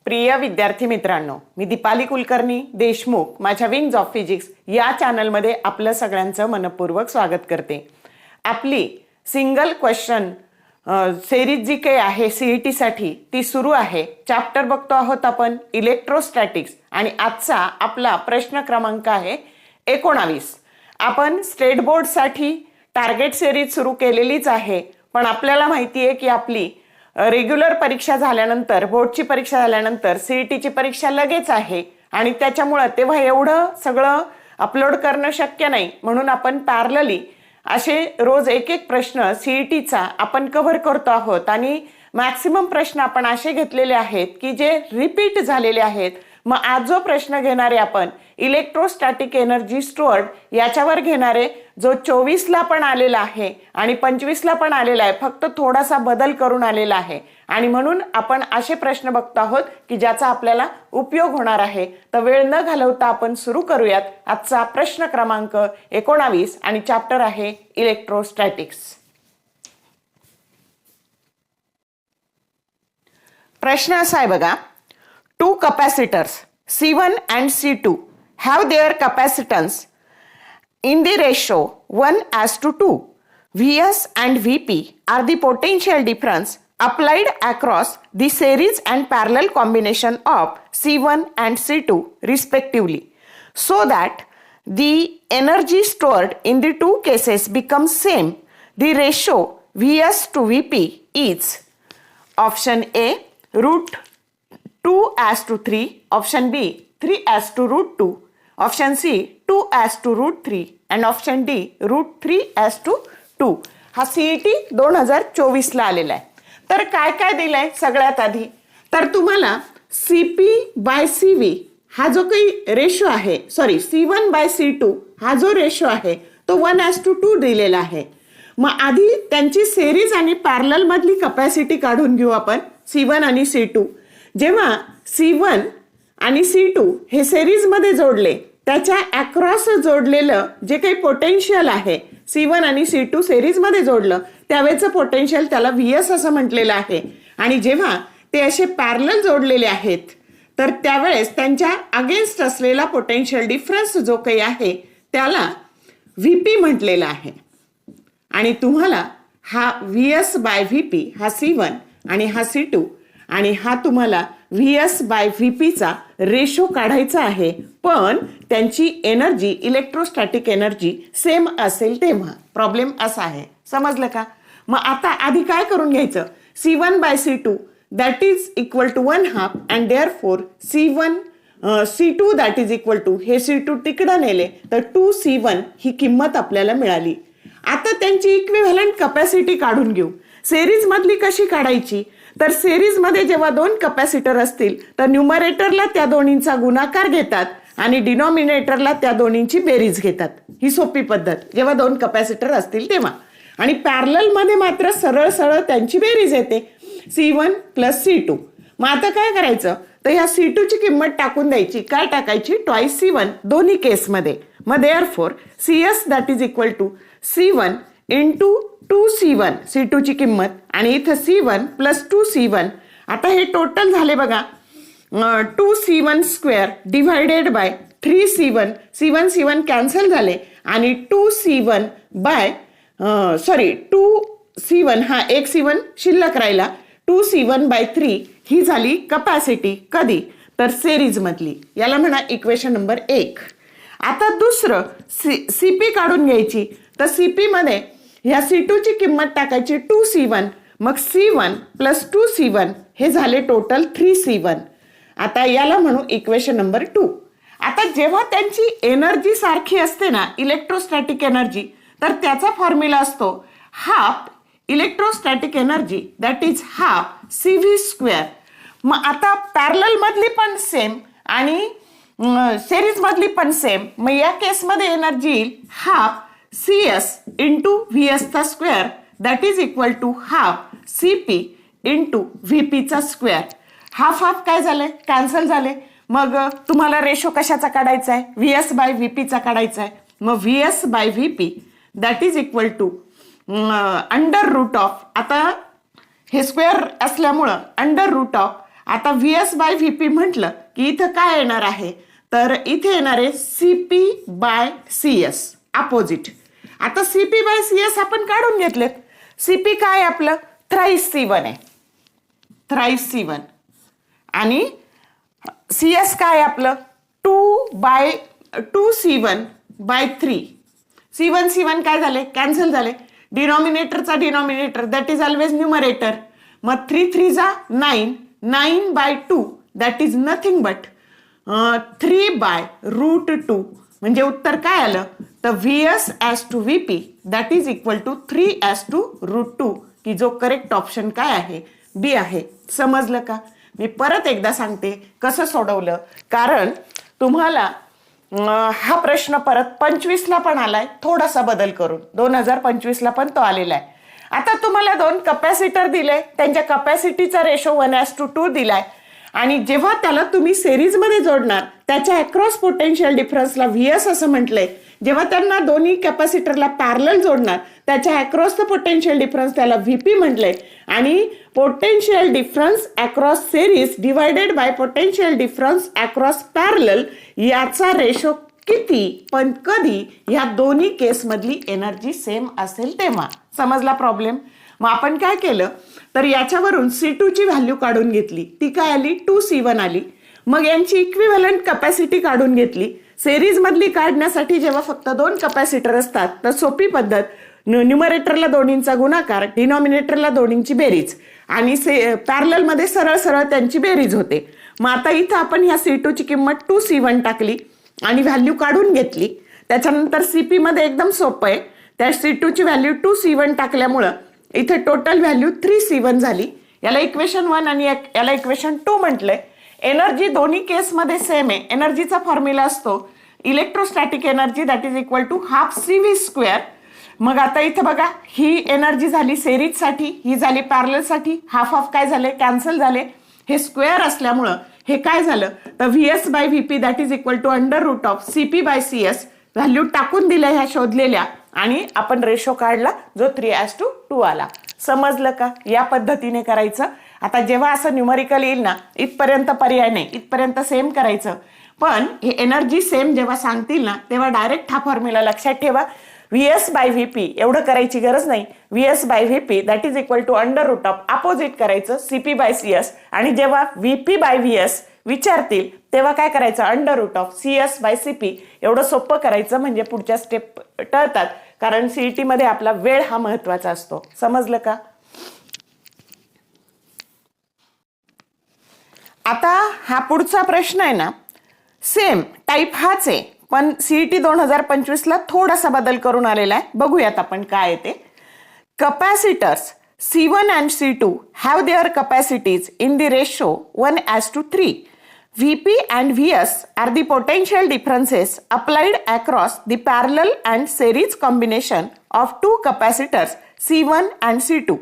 प्रिय विद्यार्थी मित्रांनो, मी दीपाली कुलकर्णी देशमुख माझ्या विंग्स ऑफ फिजिक्स या चॅनलमध्ये आपलं सगळ्यांचं मनपूर्वक स्वागत करते. आपली सिंगल क्वेश्चन सिरीज जी काही आहे सीईटी साठी ती सुरू आहे. चॅप्टर बघतो आहोत आपण इलेक्ट्रोस्टॅटिक्स आणि आजचा आपला प्रश्न क्रमांक आहे 19. आपण स्टेट बोर्ड साठी टार्गेट सिरीज सुरू केलेलीच आहे, पण आपल्याला माहिती आहे की आपली रेग्युलर परीक्षा झाल्यानंतर बोर्डची परीक्षा झाल्यानंतर सीईटीची परीक्षा लगेच आहे आणि त्याच्यामुळे तेव्हा एवढं सगळं अपलोड करणं शक्य नाही. म्हणून आपण पॅरलली असे रोज एक एक प्रश्न सीईटीचा आपण कव्हर करतो आहोत आणि मॅक्सिमम प्रश्न आपण असे घेतलेले आहेत की जे रिपीट झालेले आहेत. मग आज जो प्रश्न घेणारे आपण इलेक्ट्रोस्टॅटिक एनर्जी स्टोअर्ड याच्यावर घेणारे, जो 24ला पण आलेला आहे आणि 25ला पण आलेला आहे, फक्त थोडासा बदल करून आलेला आहे आणि म्हणून आपण असे प्रश्न बघतो आहोत की ज्याचा आपल्याला उपयोग होणार आहे. तर वेळ न घालवता आपण सुरू करूयात आजचा प्रश्न क्रमांक 19 आणि चॅप्टर आहे इलेक्ट्रोस्टॅटिक्स. प्रश्न असा आहे बघा, two capacitors C1 and C2 have their capacitance in the ratio 1:2. Vs and Vp are the potential difference applied across the series and parallel combination of C1 and C2 respectively, so that the energy stored in the two cases becomes same. The ratio Vs to Vp is option A √2:3, option B 3:√2, option C 2:√3 and option D √3:2. हा CET 2024 ला आलेला आहे. तर काय काय दिलंय सगळ्यात आधी, तर तुम्हाला CP/CV हा जो काही रेशो आहे, सॉरी C1/C2 हा जो रेशो आहे तो 1:2 दिलेला आहे. मग आधी त्यांची सेरीज आणि पॅरलल मधली कपॅसिटी काढून घेऊ आपण C1 आणि C2. जेव्हा C1 आणि C2 हे सेरीज मध्ये जोडले, त्याच्या अक्रॉस जोडलेलं जे काही पोटेन्शियल आहे, C1 आणि C2 सेरीज मध्ये जोडलं त्यावेळेचं पोटेन्शियल त्याला Vs असं म्हटलेलं आहे. आणि जेव्हा ते असे पॅरलल जोडलेले आहेत तर त्यावेळेस त्यांच्या अगेन्स्ट असलेला पोटेन्शियल डिफरन्स जो काही आहे त्याला Vp म्हटलेला आहे. आणि तुम्हाला हा Vs/Vp हा C1 आणि हा C2 आणि हा तुम्हाला Vs/Vp चा रेशो काढायचा आहे, पण त्यांची एनर्जी इलेक्ट्रोस्टॅटिक एनर्जी सेम असेल तेव्हा. प्रॉब्लेम असा आहे, समजलं का? मग आता आधी काय करून घ्यायचं, C1/C2 that is equal to 1/2 and therefore C2 that is equal to, हे C2 तिकडं नेले तर 2C1 ही किंमत आपल्याला मिळाली. आता त्यांची इक्विव्हॅलंट कपॅसिटी काढून घेऊ. सेरीज मधली कशी काढायची, तर सेरीज मध्ये जेव्हा दोन कपॅसिटर असतील तर न्यूमरेटरला त्या दोन्हींचा गुणाकार घेतात आणि डिनॉमिनेटरला त्या दोन्हींची बेरीज घेतात. ही सोपी पद्धत जेव्हा दोन कपॅसिटर असतील तेव्हा. आणि पॅरलल मध्ये मात्र सरळ सरळ त्यांची बेरीज येते, C1 + C2. मग आता काय करायचं, तर ह्या C2 ची किंमत टाकून द्यायची. काय टाकायची, ट्वाईस C1 दोन्ही केसमध्ये. मग therefore CS that is equal to C1 into 2C1 C2 ची किंमत आणि इथं C1 + 2C1. आता हे टोटल झाले बघा 2C1² divided by 3C1. C1 cancel झाले आणि 2C1 हा एक C1 शिल्लक राहिला. 2C1/3 ही झाली कपॅसिटी. कधी, तर सेरीज मधली. याला म्हणा इक्वेशन नंबर 1. आता दुसरं CP काढून घ्यायची. तर CP मध्ये ह्या C2 ची किंमत टाकायची 2C1, मग C1 + 2C1 हे झाले टोटल 3C1. आता याला म्हणू इक्वेशन नंबर 2. आता जेव्हा त्यांची एनर्जी सारखी असते ना, इलेक्ट्रोस्टॅटिक एनर्जी, तर त्याचा फॉर्म्युला असतो half electrostatic energy that is half CV². मग आता पॅरलल मधली पण सेम आणि सेरीज मधली पण सेम. मग या केसमध्ये एनर्जी येईल half CS into Vs² that is equal to half CP into VP². Half half काय झाले, कॅन्सल झाले. मग तुम्हाला रेशो कशाचा काढायचा आहे, Vs/Vp चा काढायचा आहे. मग Vs/Vp that is equal to under root of, आता हे स्क्वेअर असल्यामुळं अंडर रूट ऑफ आता VS बाय VP म्हटलं की इथं काय येणार आहे, तर इथे येणार आहे CP बाय CS अपोजिट. आता CP बाय CS आपण काढून घेतलेत. CP काय आपलं थ्राईस C1 आहे, थ्राईस C1 आणि CS काय आपलं 2/2C1 बाय 3. C1 काय झाले कॅन्सल झाले. डिनॉमिनेटरचा denominator that is always numerator. मग 3 3 जा 9, 9/2 दॅट इज नथिंग बट 3/√2. म्हणजे उत्तर काय आलं, तर VS as to VP that is equal to 3 as to √2, की जो करेक्ट ऑप्शन काय आहे बी आहे. समजलं का? मी परत एकदा सांगते कसं सोडवलं, कारण तुम्हाला हा प्रश्न परत 25ला पण आलाय, थोडासा बदल करून 2025ला पण तो आलेला आहे. आता तुम्हाला 2 कपॅसिटर दिले, त्यांच्या कपॅसिटीचा रेशो 1:2 दिलाय आणि जेव्हा त्याला तुम्ही सिरीजमध्ये जोडणार त्याच्या अक्रॉस पोटेन्शियल डिफरन्सला VS असं म्हटलंय. जेव्हा त्यांना दोन्ही कॅपॅसिटरला पॅरलल जोडणार त्याच्या अक्रॉस द पोटेन्शियल डिफरन्स त्याला VP म्हटलंय आणि potential difference across series divided by potential difference across parallel याचा रेशो किती, पण कधी, या दोन्ही केस मधली एनर्जी सेम असेल तेव्हा. समजला प्रॉब्लेम? मग आपण काय केलं, तर याच्यावरून C2 ची व्हॅल्यू काढून घेतली. ती काय आली 2C1 आली. मग यांची इक्विव्हॅलंट कपॅसिटी काढून घेतली. सिरीज मधली काढण्यासाठी जेव्हा फक्त 2 कपॅसिटर असतात तर सोपी पद्धत, न्यूमरेटरला दोन्हींचा गुणाकार, डिनॉमिनेटरला दोन्हींची बेरीज आणि पॅरलल मध्ये सरळ सरळ त्यांची बेरीज होते. मग आता इथं आपण ह्या C2 ची किंमत 2C1 टाकली आणि व्हॅल्यू काढून घेतली. त्याच्यानंतर CP मध्ये एकदम सोपं आहे, त्या C2 ची व्हॅल्यू 2C1 टाकल्यामुळं इथे टोटल व्हॅल्यू 3C1 झाली. याला इक्वेशन 1 आणि याला इक्वेशन 2 म्हटलंय. एनर्जी दोन्ही केसमध्ये सेम आहे. एनर्जीचा फॉर्म्युला असतो electrostatic energy that is equal to half CV². मग आता इथे बघा, ही एनर्जी झाली सिरीजसाठी, ही झाली पॅरललसाठी. हाफ हाफ काय झाले कॅन्सल झाले. हे स्क्वेअर असल्यामुळं हे काय झालं, तर VS by VP that is equal to √CP by CS. Value टाकून दिल्या ह्या शोधलेल्या आणि आपण रेशो काढला जो 3:2 आला. समजलं का? या पद्धतीने करायचं. आता जेव्हा असं न्यूमरिकल येईल ना, इथपर्यंत पर्याय नाही, इथपर्यंत सेम करायचं. पण हे एनर्जी सेम जेव्हा सांगतील ना तेव्हा डायरेक्ट हा फॉर्म्युला लक्षात ठेवा. VS बाय VP एवढं करायची गरज नाही. VS by VP that is equal to opposite करायचं CP बाय CS आणि जेव्हा VP बाय VS विचारतील तेव्हा काय करायचं CS बाय CP. एवढं सोपं करायचं म्हणजे पुढच्या स्टेप टळतात, कारण CET मध्ये आपला वेळ हा महत्वाचा असतो. समजलं का? आता हा पुढचा प्रश्न आहे ना, सेम टाईप हाच आहे पण CET 2025ला थोडासा बदल करून आलेला आहे. बघूयात आपण काय येते. Capacitors C1 and C2 have their capacities in the ratio 1:3. VP and VS are the potential differences applied across the parallel and series combination of two capacitors C1 and C2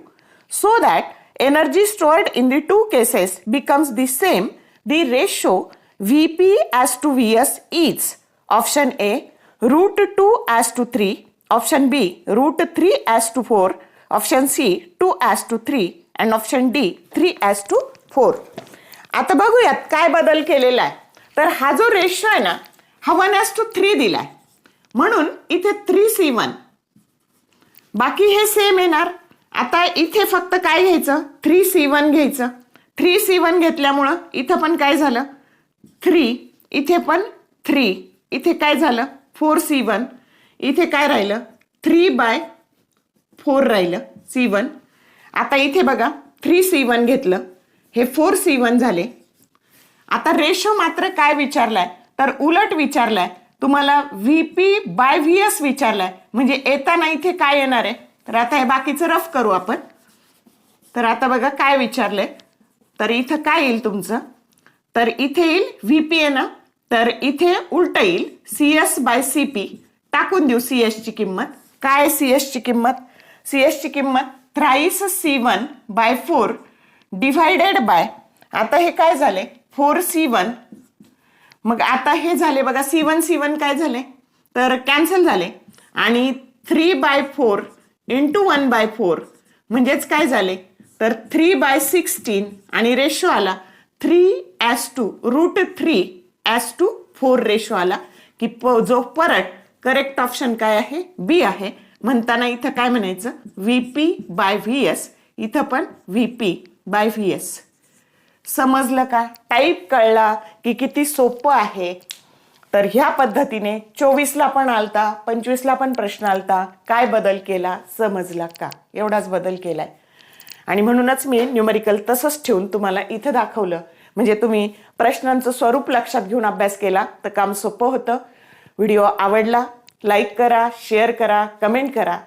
so that energy stored in the two cases becomes the same. The ratio VP as to VS is option A √2:3, option B √3:4, option C 2:3 and option D 3:4. आता बघूयात काय बदल केलेला आहे. तर हा जो ratio आहे ना हा 1:3 दिलाय, म्हणून इथे 3C1, बाकी हे सेम येणार. आता इथे फक्त काय घ्यायचं 3C1 घ्यायचं. 3C1 घेतल्यामुळं इथं पण काय झालं 3, इथे पण 3, इथे काय झालं 4C1, इथे काय राहिलं 3/4 राहिलं C1. आता इथे बघा 3C1 घेतलं, हे 4C1 झाले. आता रेशो मात्र काय विचारलाय तर उलट विचारलाय तुम्हाला, VP बाय VS विचारलाय. म्हणजे येताना इथे काय येणार आहे, तर आता हे बाकीचं रफ करू आपण. तर आता बघा काय विचारलंय, तर इथं काय येईल तुमचं, तर इथे येईल VP आहे ना, तर इथे उलट येईल CS बाय CP. टाकून देऊ CS ची किंमत. काय CS ची किंमत, CS ची किंमत thrice C1 bye 4 divided by, आता हे काय झाले 4C1. मग आता हे झाले बघा C1 काय झाले तर कॅन्सल झाले आणि 3/4 इंटू 1/4 म्हणजेच काय झाले तर 3/16 आणि रेशो आला 3:√3:4 रेशो आला की जो परत करेक्ट ऑप्शन काय आहे बी आहे. म्हणताना इथं काय म्हणायचं VP/VS, इथं पण VP/VS. समजलं का? टाईप कळला की किती सोपं आहे. तर ह्या पद्धतीने 24ला पण आलता, 25ला पण प्रश्न आलता. काय बदल केला समजला का? एवढाच बदल केलाय. आणि म्हणूनच मी न्यूमेरिकल तसंच ठेवून तुम्हाला इथं दाखवलं. म्हणजे तुम्ही प्रश्नांचं स्वरूप लक्षात घेऊन अभ्यास केला तर काम सोपं होतं. व्हिडिओ आवडला लाईक करा, शेअर करा, कमेंट करा.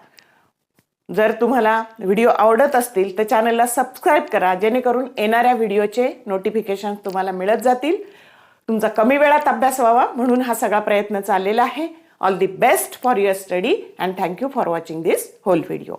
जर तुम्हाला व्हिडिओ आवडत असतील तर चॅनलला सबस्क्राईब करा, जेणेकरून येणाऱ्या व्हिडिओचे नोटिफिकेशन तुम्हाला मिळत जातील. तुमचा कमी वेळात अभ्यास व्हावा म्हणून हा सगळा प्रयत्न चाललेला आहे. All the best for your study and thank you for watching this whole video.